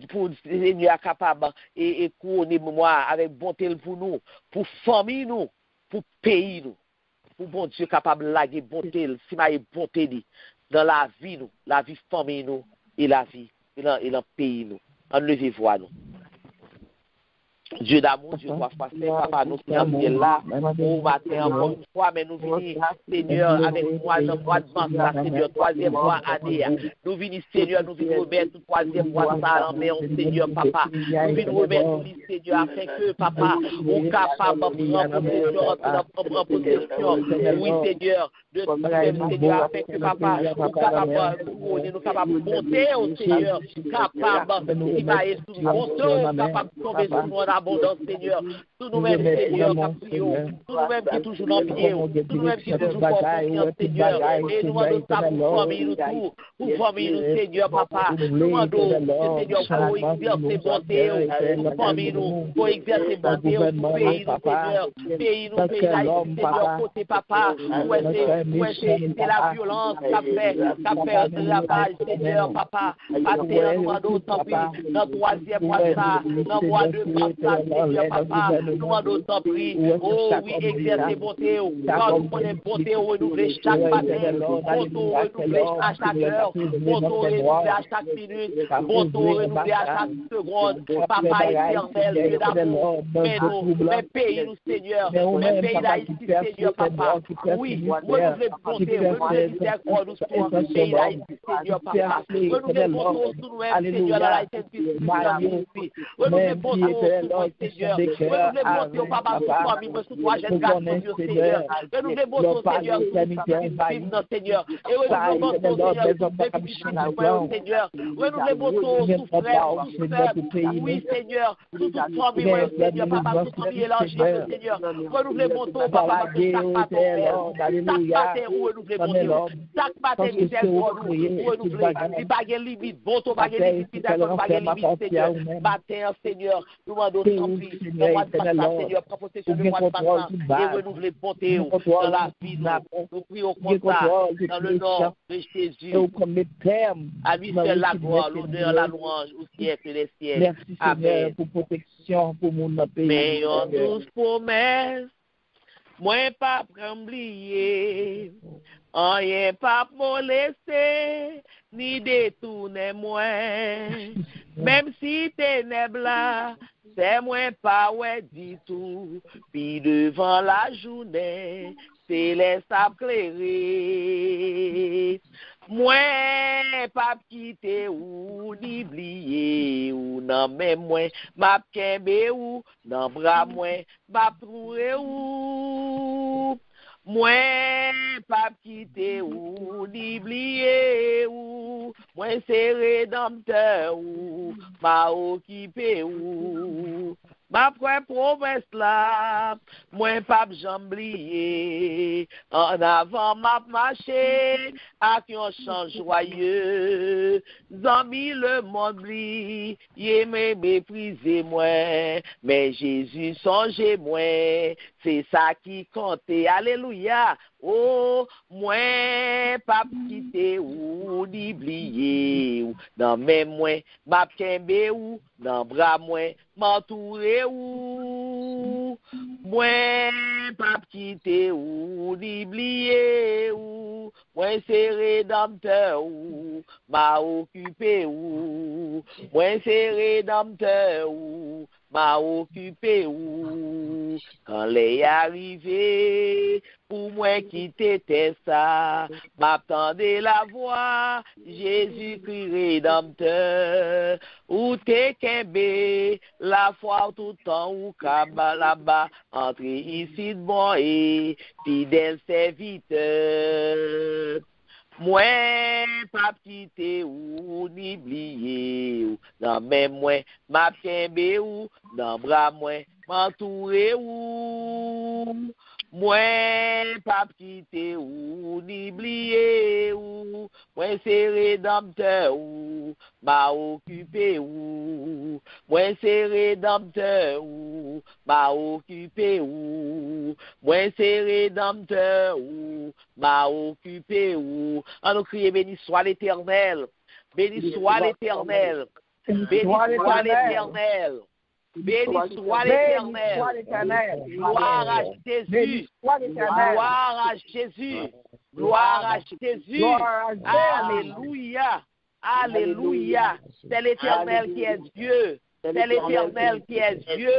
Seigneur capable et couronner moi avec bonté pour nous, pour famille nous, pour pays nous, pour bon Dieu capable de laguer bonté, si ma bonté dans la vie nous, la vie famille nous et la vie et dans pays nous. Enlevez voix nous. Dieu d'amour, Dieu doit passer, papa, nous sommes là, au matin, encore une fois, mais nous venons, Seigneur, avec moi, dans le mois de mars, là, Seigneur, troisième mois, année, nous venons, Seigneur, nous venons remettre le troisième mois, ça, mais Seigneur, papa, nous venons remettre, Seigneur, afin que, papa, on capable de prendre possession, oui, Seigneur, de tout même, Seigneur, afin que, papa, nous capables de monter, au Seigneur, capable, il va être sous le capable de tomber sur mon abondance, Seigneur. Tout nous-mêmes, Seigneur, qui prions. Tout nous-mêmes qui toujours dans le pied. Tout nous-mêmes qui toujours fort confiance, Seigneur. Et nous demandons ça pour famille, nous tout. Pour famille, nous, Seigneur, papa. Nous demandons, Seigneur, pour exercer bonté, pour famille, nous, pour exercer bonté, pour pays, nous, Seigneur. Pays, nous, pays, Seigneur, côté papa. Où c'est la violence qu'a fait le ravage, Seigneur, papa. Passer nous demandons, tant pis, dans le troisième mois de ça, dans le mois de mars, Seigneur, papa. Nous demandons, tant pis, oh oui, exercer bonté, quand nous prenons bonté, renouveler chaque matin, bonté, renouveler à chaque heure, bonté, renouveler à chaque minute, bonté, renouveler à chaque seconde, papa éternel, Dieu d'amour, mais pays nous, Seigneur, mais pays d'Haïti, Seigneur, papa, oui, renouveler bonté, renouveler miséricorde, nous, pays d'Haïti, Seigneur, papa, renouveler bonté, sous nous-mêmes, Seigneur, dans la Haïti, renouveler bonté, Seigneur, renouveler bonté, papa, sous toi, mais sous toi, jeune garçon, Dieu, Seigneur, renouveler bonté, Seigneur, Seigneur, et renouveler bonté, Seigneur, renouveler bonté, sous frère, oui, Seigneur, sous toute famille, Seigneur, papa, toute famille élargie, Seigneur, renouveler bonté, papa, chaque matin, renouveler bonté, chaque matin, miséricorde, renouveler, il bague limite, bonté, bague limite, d'accord, bague limite, Seigneur, matin, Seigneur, nous demandons tant pis, dans mois de passage, Seigneur, prends possession de mois de passage, et renouveler bonté dans la vie, nous prions comme ça, dans le nom de Jésus. À lui seul la gloire, l'honneur, la louange, au siècle des siècles. Merci Seigneur pour protection, pour mon pays. Mais on nous promesse, moi pas oublier, rien pas molester, ni détourner moi. Même si ténèbres là, c'est moi pas ouais du tout, puis devant la journée, c'est les sables clairés. Moi, pas quitter ou n'oublier ou non même moi, m'a kembe ou dans bras moi, m'a trouver ou. Moi, pas quitter ou n'oublier ou. Moi, c'est rédempteur ou m'a occupé ou. Ma promesse là, moi pas j'oublier. En avant m'a marché, avec un chant joyeux. Zami le monde bli, il m'a méprisé moi, mais Jésus songeait moi, c'est ça qui comptait. Alléluia. Oh, moi pas quitter ou n'oublier ou dans même moi, m'a kembe ou dans bras moi, m'entourer ou moi pas quitter ou n'oublier ou moi c'est rédempteur ou m'a occupé ou moi c'est rédempteur ou m'a occupé ou quand les arrivé pour moi quitter ça m'attendait la voix Jésus-Christ rédempteur ou t'es kembe la foi tout temps ou kaba là-bas entrer ici de bon et fidèle serviteur. Moi, pas quitter ou n'oublier ou dans même moi, m'a kembe ou dans bras moi, m'entourer ou. Moi, pas quitter ou n'oublier ou. Moi, c'est rédempteur ou m'a occupé ou. Moi, c'est rédempteur ou m'a occupé ou. Moi, c'est rédempteur ou m'a occupé ou. On nous crie béni soit l'Éternel. Béni soit l'Éternel. Béni soit l'Éternel. Béni soit l'Éternel. Gloire à Jésus. Gloire à Jésus. Gloire à Jésus. Alléluia. Alléluia. C'est l'Éternel qui est Dieu. C'est l'Éternel qui est Dieu.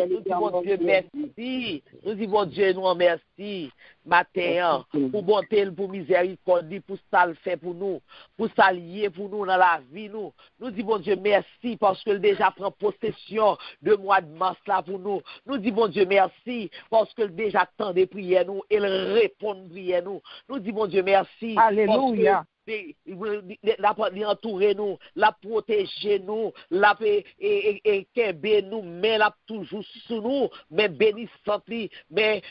Nous disons Dieu merci. Nous disons Dieu nous remercie. Matin, pour bonté, pour miséricorde, pour ça le fait pour nous, pour s'allier pour nous dans la vie. Nous disons Dieu merci parce qu'il déjà prend possession de mois de mars là pour nous. Nous disons Dieu merci parce qu'il déjà tend des prières nous et il répond aux prières nous. Nous disons Dieu merci. Alléluia. entourer nous, la protéger nous, la kembe nous, mais la toujours sous nous, mais bénissante li, mais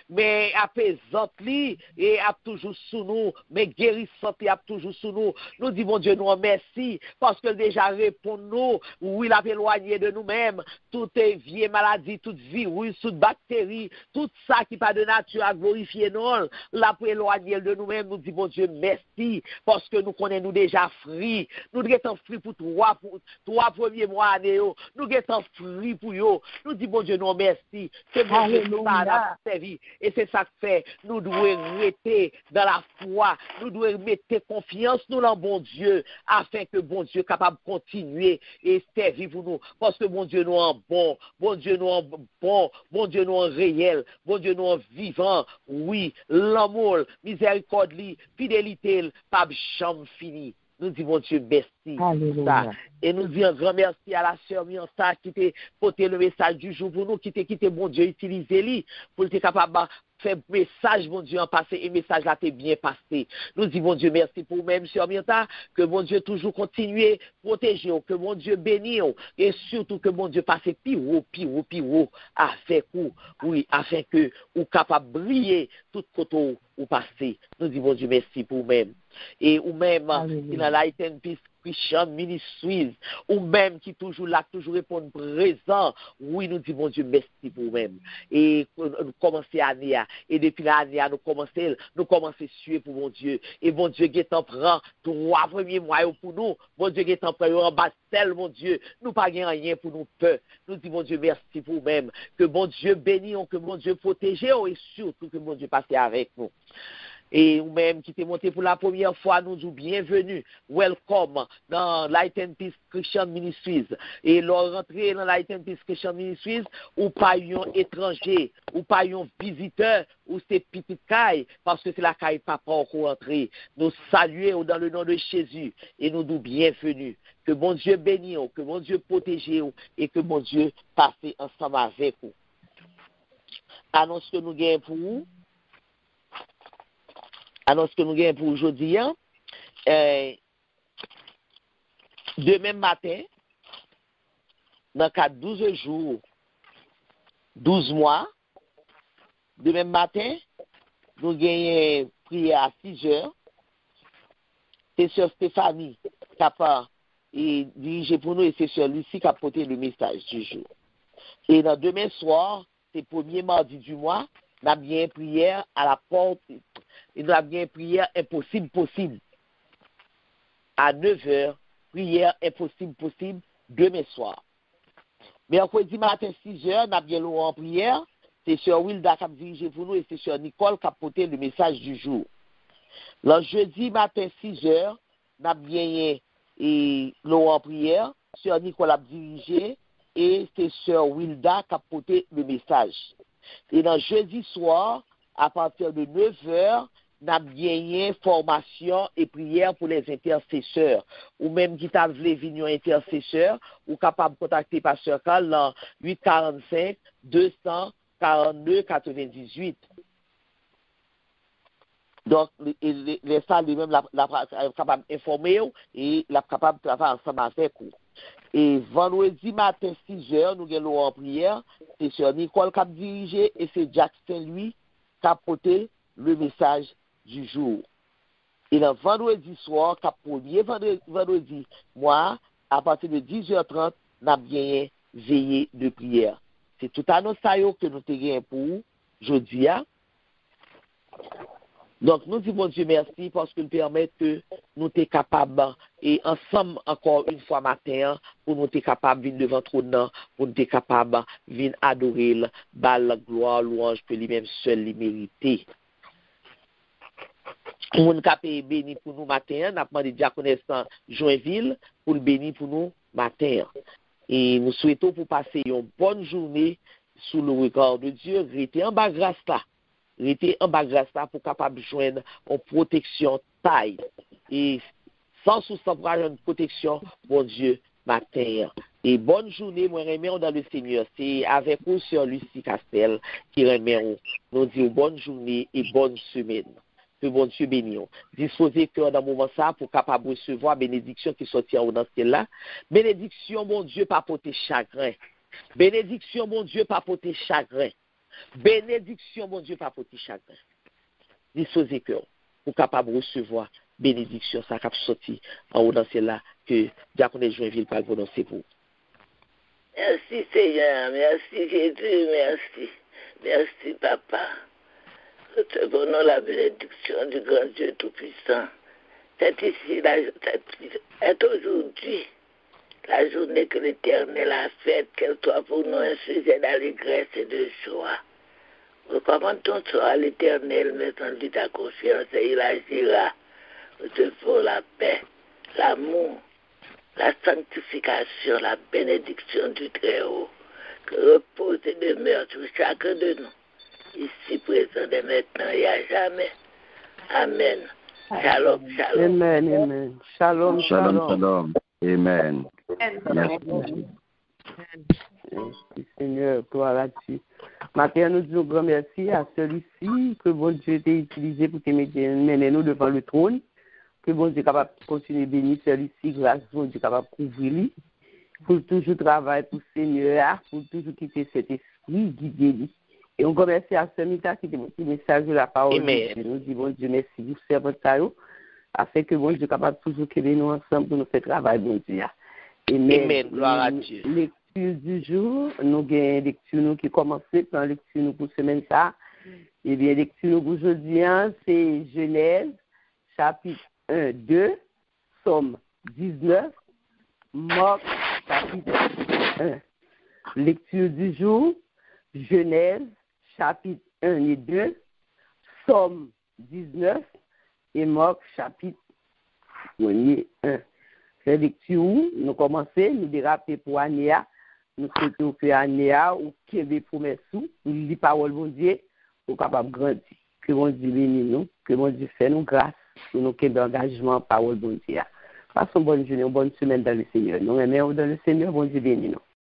apaisante li, et a toujours sous nous, mais guérissante li, a toujours sous nous. Nous disons Dieu nous merci, parce que déjà répond nous, oui, il a éloigné de nous-mêmes, toutes vieilles maladies, toutes virus, toutes bactéries, tout ça qui pas de nature à glorifier nous, la pour éloigner de nous-mêmes, nous disons Dieu merci, parce que nous connaissons déjà free, nous sommes free pour trois premiers mois année, nous sommes free pour eux, nous disons Dieu nous merci, c'est bon Dieu qui a servi, et c'est ça que fait, nous devons rester dans la foi, nous devons mettre confiance nous dans bon Dieu, afin que bon Dieu capable de continuer et servir pour nous, parce que bon Dieu nous en bon, bon Dieu nous en bon, bon Dieu nous en réel, bon Dieu nous en vivant, oui, l'amour, miséricorde, fidélité, pas jamais fini. Nous disons Dieu merci. Ça. Et nous disons un grand merci à la sœur Mianta qui t'a porté le message du jour pour nous, qui t'a bon Dieu utilisé lui pour être capable de faire message bon Dieu en passé et message là t'est bien passé. Nous disons Dieu merci pour même sœur Mianta, que bon Dieu toujours continue protéger, que bon Dieu bénisse et surtout que bon Dieu passe pire haut avec vous, oui, afin que vous capable de briller tout côté où passer. Nous disons Dieu merci pour même. Et ou même qui dans Light and Peace Christian Ministries, ou même qui toujours là, toujours répond présent, oui, nous disons Dieu merci pour même. Et nous commençons l'année, et depuis l'année, nous commençons à suivre pour mon Dieu. Et bon Dieu, qui t'en prend 3 premiers mois pour nous, bon Dieu, qui t'en prend en bas tel, mon Dieu, nous pas rien pour nous peur. Nous disons Dieu merci pour même. Que bon Dieu bénisse, que bon Dieu protège, et surtout que bon Dieu passe avec nous. Et ou même qui t'est monté pour la première fois, nous disons bienvenue, welcome dans Light and Peace Christian Ministries. Et leur rentrée dans Light and Peace Christian Ministries, ou pas un étranger, ou pas un visiteur, ou c'est petite caille, parce que c'est la caille papa encore entrée. Nous saluons dans le nom de Jésus et nous disons bienvenue. Que bon Dieu bénisse, que bon Dieu protège et que bon Dieu passe ensemble avec vous. Annonce que nous gagnons pour vous. Annonce que nous gagnons pour aujourd'hui. Demain matin, dans le cadre de 12 jours, 12 mois, demain matin, nous gagnons prière à 6 heures. C'est sur Stéphanie qui a dirigé pour nous et c'est sur Lucie qui a porté le message du jour. Et dans demain soir, c'est le premier mardi du mois, nous avons bien prière à la porte. Et nous avons bien prière impossible possible. À 9h, prière impossible possible, demain soir. Mercredi matin, 6h, nous avons bien l'eau en prière. C'est sur Wilda qui a dirigé pour nous et c'est sur Nicole qui a porté le message du jour. Le jeudi matin, 6h, nous avons bien l'eau en prière. Sur Nicole a dirigé et c'est sur Wilda qui a porté le message. Et dans jeudi soir, à partir de 9h, nous avons gagné formation et prière pour les intercesseurs. Ou même qui t'a voulu venir intercesseur, ou capable de contacter Pasteur Carl dans 845 242 98. Donc, les salles, même, capable d'informer et la capable de travailler ensemble avec vous. Et vendredi matin, 6h, nous avons en prière. C'est sur Nicole qui a dirigé et c'est Jackson, lui, qui a porté le message du jour. Et le vendredi soir, premier vendredi, moi, à partir de 10h30, nous avons bien veillé de prière. C'est tout à nos saillots que nous avons pour aujourd'hui. Donc, nous disons Dieu merci parce qu'il permet que nous sommes capables, et ensemble, encore une fois matin, pour nous être capables de venir devant trône, pour nous être capables de venir adorer, la gloire, louange que lui-même seul lui mérite. Nous sommes capables de bénir pour nous matin, nous avons demandé diaconesse Joinville pour le bénir pour nous matin. Et nous souhaitons pour passer une bonne journée sous le regard de Dieu, rester en bas grâce là. Rester en bas grâce là pour capable joindre en protection taille. Et sans sous-savoir une protection, bon Dieu, matin. Et bonne journée, moi remercie dans le Seigneur. C'est avec vous, Sœur Lucie Castel, qui remercie. Nous disons bonne journée et bonne semaine. que bon Dieu bénisse. Disposez cœur dans le moment ça pour capable recevoir bénédiction qui sortira dans ce là. Bénédiction, mon Dieu, pas porter chagrin. Bénédiction, mon Dieu, pas porter chagrin. Bénédiction, mon Dieu, pas porter chagrin. Disposez cœur pour capable recevoir bénédiction, ça cap sorti en haut dans celle là que Diaconé Joinville va prononcer pour. Merci Seigneur, merci Jésus, merci. Merci Papa. Recevons la bénédiction du grand Dieu Tout-Puissant. C'est ici, c'est aujourd'hui, la journée que l'Éternel a faite, qu'elle soit pour nous un sujet d'allégresse et de joie. Recommandons à l'Éternel, mettons-lui ta confiance et il agira. Recevons la paix, l'amour, la sanctification, la bénédiction du Très-Haut, que repose et demeure sur chacun de nous, ici présent et maintenant et à jamais. Amen. Shalom, shalom. Amen, amen. Shalom, Shalom, shalom. Amen. Merci. Merci Seigneur, gloire à Dieu. Maintenant, nous disons grand merci à celui-ci que bon Dieu t'a utilisé pour te mener nous devant le trône. Que bon Dieu est capable de continuer à bénir celui-ci, grâce à bon Dieu capable de couvrir lui, pour toujours travailler pour le Seigneur, pour toujours quitter cet esprit, guider lui. Et on remercie à celui-là qui demande le message de la parole. Amen. Nous disons bon Dieu merci pour servir ça, afin que bon Dieu est capable de toujours quitter nous ensemble pour nous faire travail, bon Dieu. Amen, gloire à Dieu. Lecture du jour, nous avons une lecture qui commence par la lecture pour semaine ça. Et bien, lecture pour aujourd'hui, c'est Genèse, chapitre 1, 2, Somme 19, Marc, chapitre 1. Lecture du jour, Genèse, chapitre 1 et 2, Somme 19 et Marc, chapitre 1 et 1. La lecture, nous commençons, nous dérapons pour Anéa, nous souhaitons que Anéa ou qui est promesse, nous lisons parole bon Dieu, pour capable grandir. Que bon Dieu bénisse nous, que bon Dieu fait nous grâce, pour nous qui engagement parole bon Dieu. Passons bonne journée, une bonne semaine dans le Seigneur. Nous aimons dans le Seigneur, bon Dieu bénisse nous.